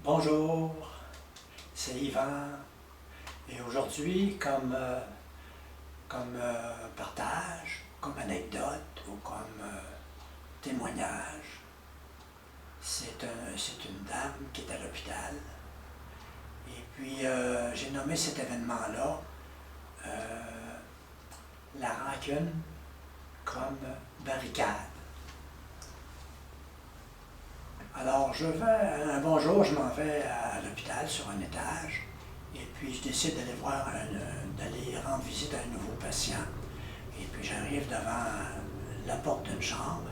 Bonjour, c'est Yvan et aujourd'hui, comme partage, comme anecdote ou comme témoignage, c'est une dame qui est à l'hôpital et puis j'ai nommé cet événement-là la rancune comme barricade. Alors, un bon jour, je m'en vais à l'hôpital sur un étage, et puis je décide d'aller d'aller rendre visite à un nouveau patient. Et puis j'arrive devant la porte d'une chambre,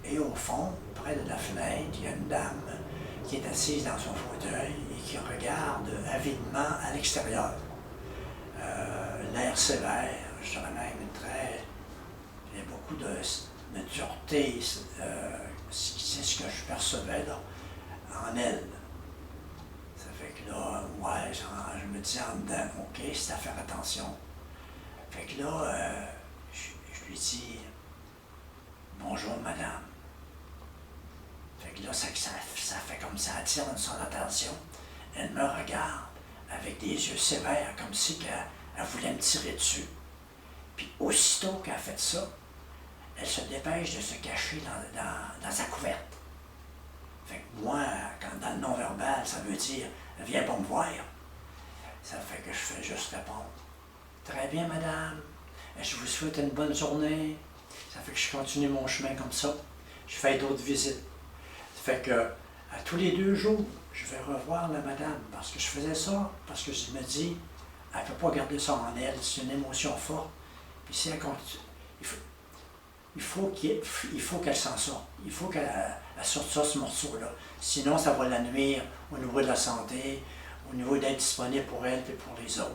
et au fond, près de la fenêtre, il y a une dame qui est assise dans son fauteuil et qui regarde avidement à l'extérieur. L'air sévère, je dirais même il y a beaucoup de dureté. C'est ce que je percevais là, en elle. Ça fait que là, ouais, je me dis en dedans, ok, c'est à faire attention. Fait que là, je lui dis, bonjour madame. Fait que là, ça fait comme ça attire son attention. Elle me regarde avec des yeux sévères, comme si elle voulait me tirer dessus. Puis aussitôt qu'elle a fait ça, elle se dépêche de se cacher dans sa couverte. Fait que moi, quand dans le non-verbal, ça veut dire « Viens pas me voir », ça fait que je fais juste répondre « Très bien, madame, je vous souhaite une bonne journée ». Ça fait que je continue mon chemin comme ça. Je fais d'autres visites. Ça fait que à tous les 2 jours, je vais revoir la madame parce que je faisais ça, parce que je me dis « Elle ne peut pas garder ça en elle, c'est une émotion forte. » Puis si elle continue, il faut qu'elle s'en sorte. Il faut qu'elle sorte ça, ce morceau-là. Sinon, ça va la nuire au niveau de la santé, au niveau d'être disponible pour elle et pour les autres.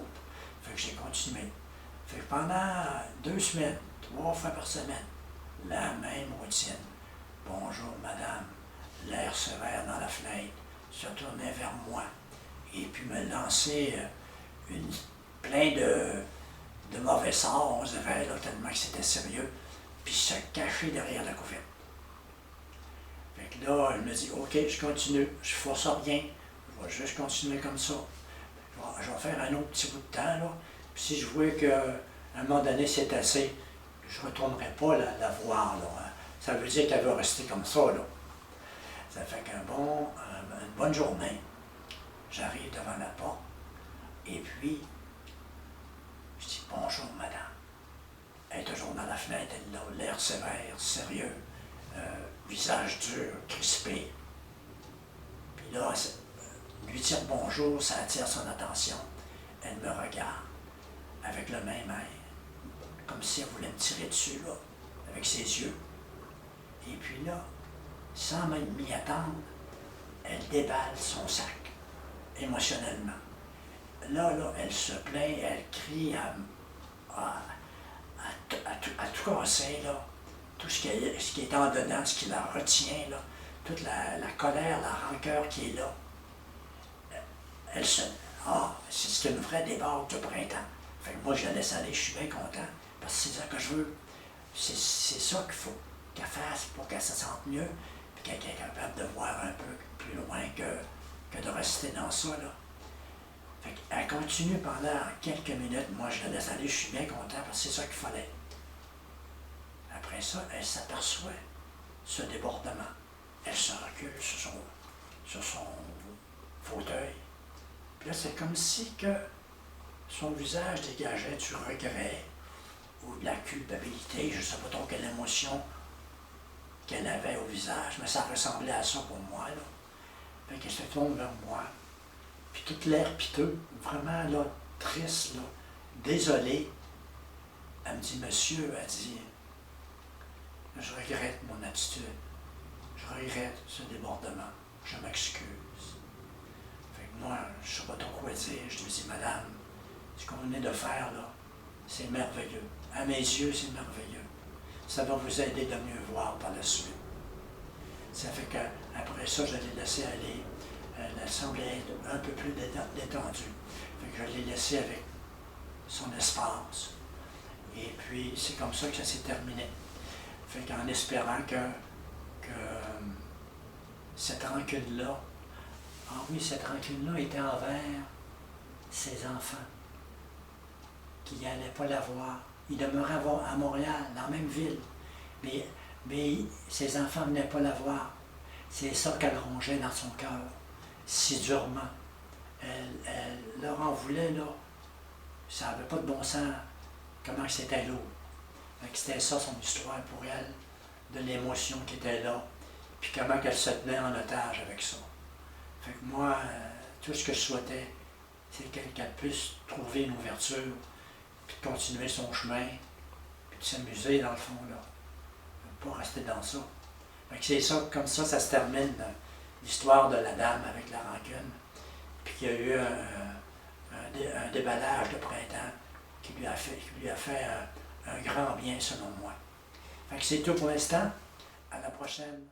Fait que j'ai continué. Fait que pendant 2 semaines, 3 fois par semaine, la même routine. Bonjour, madame. L'air sévère dans la fenêtre, se tournait vers moi. Et puis me lancer plein de mauvais sorts, on dirait, là, tellement que c'était sérieux. Puis se cacher derrière la couverte. Fait que là, elle me dit, OK, je continue, je force rien, je vais juste continuer comme ça. Je vais faire un autre petit bout de temps, là. Puis si je vois qu'à un moment donné, c'est assez, je ne retournerai pas la voir, là. Ça veut dire qu'elle veut rester comme ça, là. Ça fait une bonne journée, j'arrive devant la porte, et puis, je dis, bonjour, madame. Elle est toujours dans la fenêtre, elle a l'air sévère, sérieux, visage dur, crispé. Puis là, lui dire bonjour, ça attire son attention. Elle me regarde avec le même air, comme si elle voulait me tirer dessus, là, avec ses yeux. Et puis là, sans même m'y attendre, elle déballe son sac, émotionnellement. Là, elle se plaint, elle crie à tout casser, là, tout ce qui est en dedans, ce qui la retient, là, toute la colère, la rancœur qui est là. C'est une vraie débâcle de printemps. Fait que moi, je la laisse aller, je suis bien content, parce que c'est ça que je veux. C'est ça qu'il faut qu'elle fasse pour qu'elle se sente mieux, puis qu'elle est capable de voir un peu plus loin que de rester dans ça, là. Fait qu'elle continue pendant quelques minutes, moi je la laisse aller, je suis bien content parce que c'est ça qu'il fallait. Après ça, elle s'aperçoit ce débordement. Elle se recule sur son fauteuil. Puis là, c'est comme si que son visage dégageait du regret ou de la culpabilité, je ne sais pas trop quelle émotion qu'elle avait au visage, mais ça ressemblait à ça pour moi, là. Fait qu'elle se tourne vers moi. Puis tout l'air piteux, vraiment là, triste, là, désolé. Elle me dit, monsieur, elle dit, je regrette mon attitude, je regrette ce débordement, je m'excuse. Fait que moi, je ne sais pas trop quoi dire, je lui dis, madame, ce qu'on venait de faire là, c'est merveilleux. À mes yeux, c'est merveilleux. Ça va vous aider de mieux voir par la suite. Ça fait qu'après ça, je l'ai laissé aller. Elle semblait être un peu plus détendue. Fait que je l'ai laissé avec son espace. Et puis, c'est comme ça que ça s'est terminé. Fait qu'en espérant que cette rancune-là Ah oui, cette rancune-là était envers ses enfants, qui n'allaient pas la voir. Il demeurait à Montréal, dans la même ville, mais ses enfants ne venaient pas la voir. C'est ça qu'elle rongeait dans son cœur, si durement. Elle leur en voulait, là. Ça n'avait pas de bon sens, comment c'était lourd. C'était ça son histoire pour elle, de l'émotion qui était là, puis comment qu'elle se tenait en otage avec ça. Fait que moi, tout ce que je souhaitais, c'est qu'elle puisse trouver une ouverture, puis de continuer son chemin, puis de s'amuser dans le fond, là. Pas rester dans ça. Fait que c'est ça, comme ça se termine l'histoire de la dame avec la rancune, puis qu'il y a eu un déballage de printemps qui lui a fait un grand bien selon moi. Fait que c'est tout pour l'instant. À la prochaine.